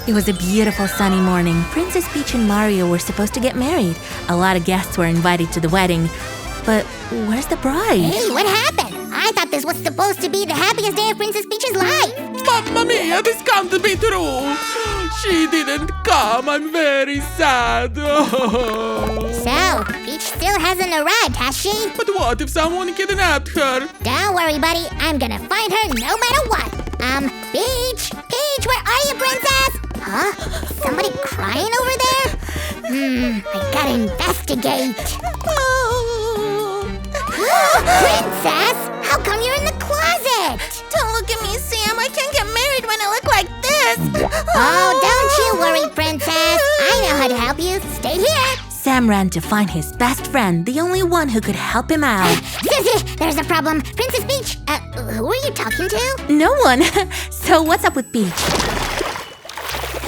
It was a beautiful sunny morning. Princess Peach and Mario were supposed to get married. A lot of guests were invited to the wedding. But where's the bride? Hey, what happened? I thought this was supposed to be the happiest day of Princess Peach's life. Mamma mia, this can't be true. She didn't come. I'm very sad. So, Peach still hasn't arrived, has she? But what if someone kidnapped her? Don't worry, buddy. I'm gonna find her no matter what. Peach! Peach, where are you, princess? Huh? Somebody crying over there? I gotta investigate. Princess! How come you're in the closet? Don't look at me, Sam. I can't get married when I look like this. Oh, don't you worry, princess. I know how to help you. Stay here. Sam ran to find his best friend, the only one who could help him out. There's a problem. Princess Peach, who are you talking to? No one. So what's up with Peach?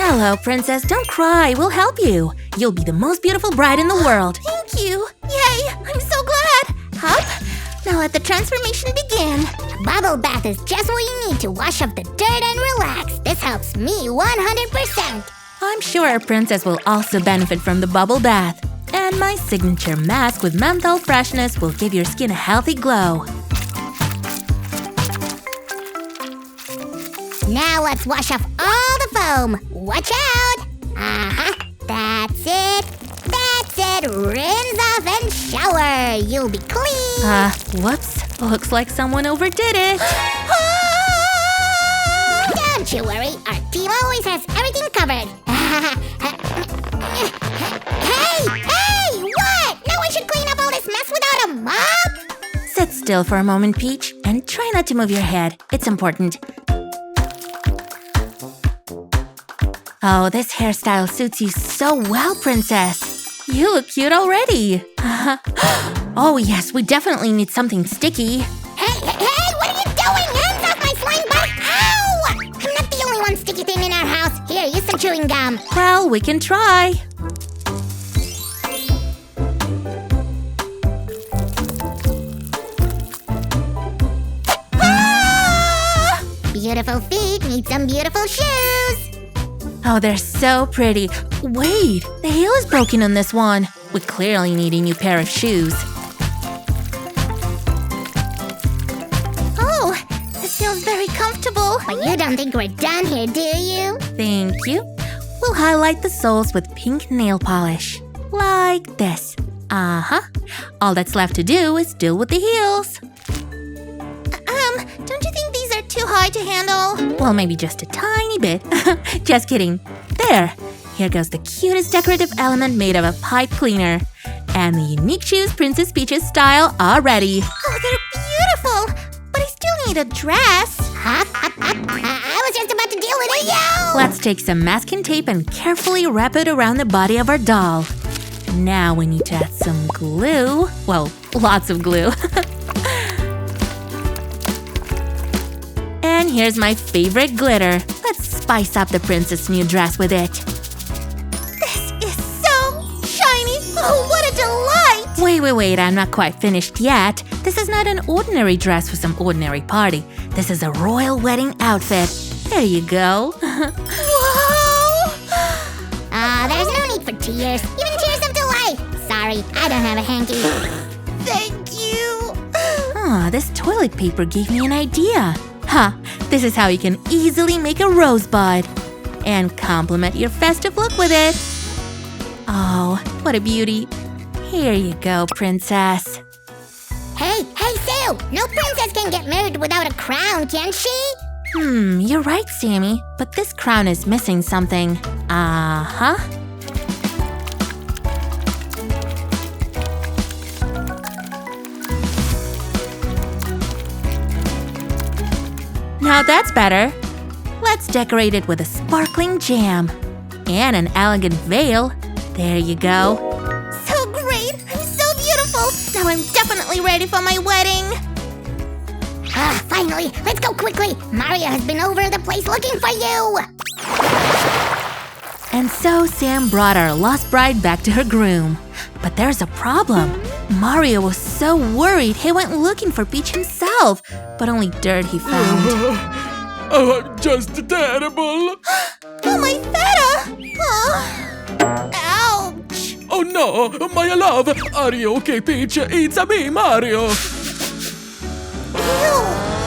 Hello, princess. Don't cry. We'll help you. You'll be the most beautiful bride in the world. Thank you. Yay, I'm so glad. Hop. Now let the transformation begin. A bubble bath is just what you need to wash off the dirt and relax. This helps me 100%. I'm sure our princess will also benefit from the bubble bath. And my signature mask with menthol freshness will give your skin a healthy glow. Now let's wash off all the foam. Watch out. That's it. That's it. Rinse off and shower. You'll be clean. Whoops. Looks like someone overdid it. Don't you worry. Our team always has everything covered. Hey! What? Now I should clean up all this mess without a mop? Sit still for a moment, Peach, and try not to move your head. It's important. Oh, this hairstyle suits you so well, princess. You look cute already. Oh, yes, we definitely need something sticky. Hey, what are you doing? Hands off my slime butt! Ow! I'm not the only one sticky thing in our house. Here, use some chewing gum. Well, we can try. Beautiful feet need some beautiful shoes. Oh, they're so pretty. Wait, the heel is broken on this one. We clearly need a new pair of shoes. Oh, this feels very comfortable. But you don't think we're done here, do you? Thank you. We'll highlight the soles with pink nail polish. Like this. All that's left to do is deal with the heels. Don't you think these are too high to handle? Well, maybe just a tiny bit. Just kidding. There. Here goes the cutest decorative element made of a pipe cleaner. And the unique shoes Princess Peach's style are ready. Oh, they're beautiful. But I still need a dress. I was just about to deal with it, yo! Let's take some masking tape and carefully wrap it around the body of our doll. Now we need to add some glue. Well, lots of glue. And here's my favorite glitter. Let's spice up the princess' new dress with it. This is so shiny. Oh, what a delight! Wait, I'm not quite finished yet. This is not an ordinary dress for some ordinary party. This is a royal wedding outfit. There you go. Whoa! There's no need for tears. Even tears of delight. Sorry, I don't have a hanky. Thank you. This toilet paper gave me an idea. This is how you can easily make a rosebud and complement your festive look with it. Oh, what a beauty. Here you go, princess. Hey, Sue! No princess can get married without a crown, can she? You're right, Sammy. But this crown is missing something. Now that's better. Let's decorate it with a sparkling jam. And an elegant veil. There you go. So great! I'm so beautiful! Now I'm definitely ready for my wedding. Finally! Let's go quickly! Mario has been over the place looking for you! And so Sam brought our lost bride back to her groom. But there's a problem. Mario was so worried he went looking for Peach himself, but only dirt he found. Oh, I'm just terrible. Oh, my fat no, my love. Are you okay, Peach? It's me, Mario.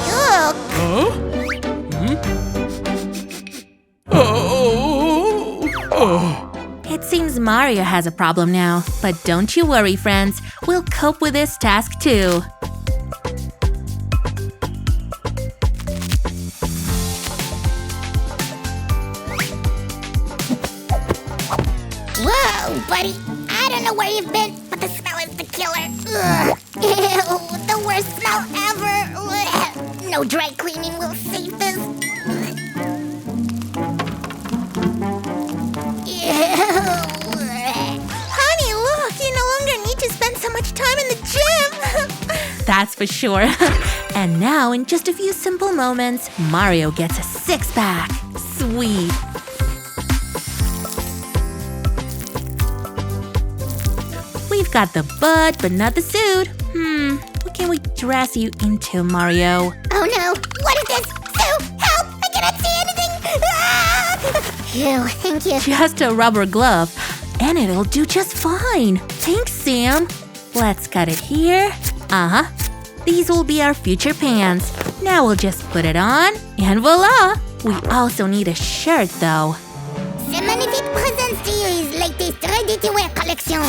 Yuck. Huh? Hmm? Oh. It seems Mario has a problem now, but don't you worry, friends. We'll cope with this task too. Whoa, buddy. I don't know where you've been, but the smell is the killer. Ugh. Ew, the worst smell ever. Ugh. No dry cleaning will save this. Honey, look, you no longer need to spend so much time in the gym. That's for sure. And now, in just a few simple moments, Mario gets a six-pack. Sweet. We've got the butt, but not the suit. What can we dress you into, Mario? Oh no, what is this? Sue, help! I cannot see anything! Ah! Phew, thank you. Just a rubber glove, and it'll do just fine. Thanks, Sam. Let's cut it here. These will be our future pants. Now we'll just put it on, and voila! We also need a shirt, though. The Magnifique presents to you his latest ready-to-wear collection.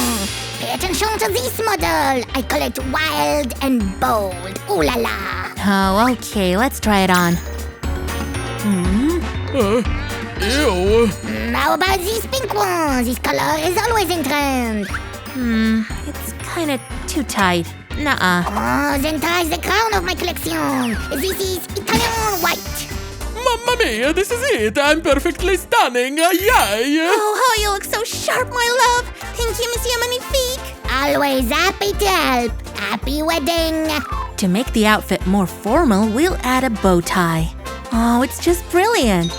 Pay attention to this model. I call it wild and bold. Ooh la la. Oh, okay, let's try it on. Ew. How about this pink one? This color is always in trend. It's kinda too tight. Nuh-uh. Oh, then try the crown of my collection. This is Italian white. Mamma mia, this is it. I'm perfectly stunning. Yay. Oh, how you look so sharp, my love. Thank you, Monsieur Magnifique. Always happy to help. Happy wedding. To make the outfit more formal, we'll add a bow tie. Oh, it's just brilliant.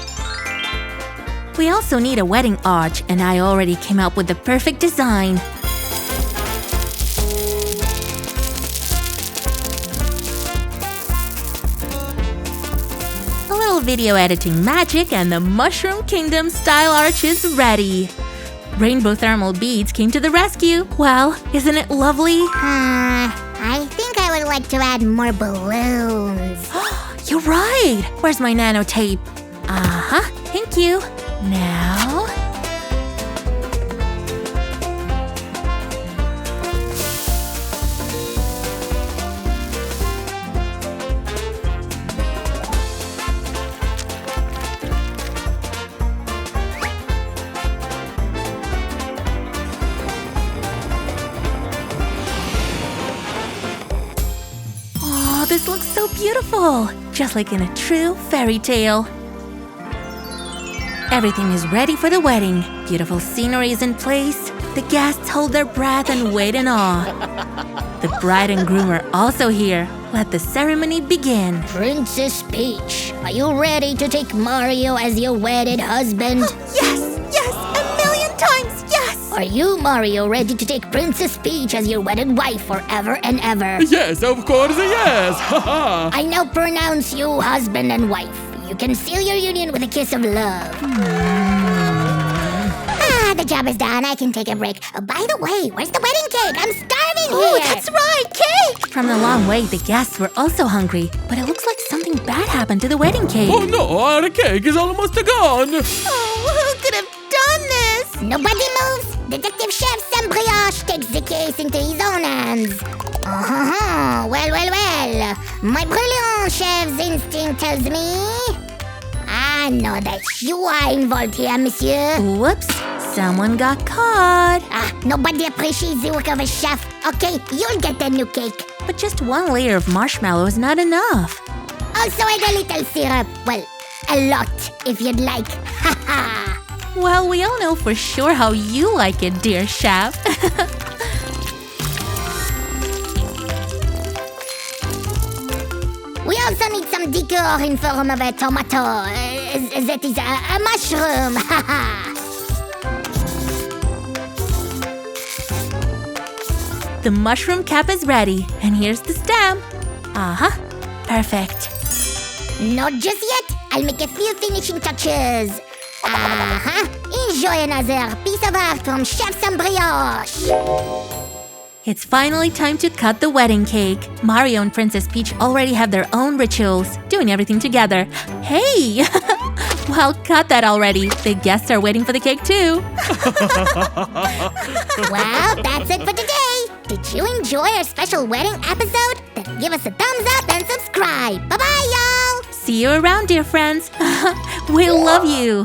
We also need a wedding arch, and I already came up with the perfect design. A little video editing magic and the Mushroom Kingdom style arch is ready. Rainbow thermal beads came to the rescue. Well, isn't it lovely? I think I would like to add more balloons. You're right! Where's my nano tape? Thank you. Now... Oh, this looks so beautiful! Just like in a true fairy tale. Everything is ready for the wedding. Beautiful scenery is in place. The guests hold their breath and wait in awe. The bride and groom are also here. Let the ceremony begin. Princess Peach, are you ready to take Mario as your wedded husband? Yes, a million times yes. Are you, Mario, ready to take Princess Peach as your wedded wife forever and ever? Yes, of course, yes. Haha. I now pronounce you husband and wife. You can seal your union with a kiss of love. The job is done. I can take a break. Oh, by the way, where's the wedding cake? I'm starving Oh, here. that's right, cake. From the long wait, the guests were also hungry. But it looks like something bad happened to the wedding cake. Oh no, our cake is almost gone. Oh, who could have done this? Nobody moves. Detective Chef Sam Brioche takes the case into his own hands. Well. My brilliant chef's instinct tells me... I know that you are involved here, monsieur. Whoops, someone got caught. Nobody appreciates the work of a chef. Okay, you'll get a new cake. But just one layer of marshmallow is not enough. Also add a little syrup. Well, a lot, if you'd like. Haha. Well, we all know for sure how you like it, dear chef. We also need some decor in form of a tomato. That is a mushroom. The mushroom cap is ready, and here's the stem. Perfect. Not just yet. I'll make a few finishing touches. Enjoy enjoy another piece of art from Chef Some Brioche. It's finally time to cut the wedding cake. Mario and Princess Peach already have their own rituals, doing everything together. Hey! Well, cut that already. The guests are waiting for the cake too. Well, that's it for today. Did you enjoy our special wedding episode? Then give us a thumbs up and subscribe. Bye-bye, y'all! See you around, dear friends. We love you.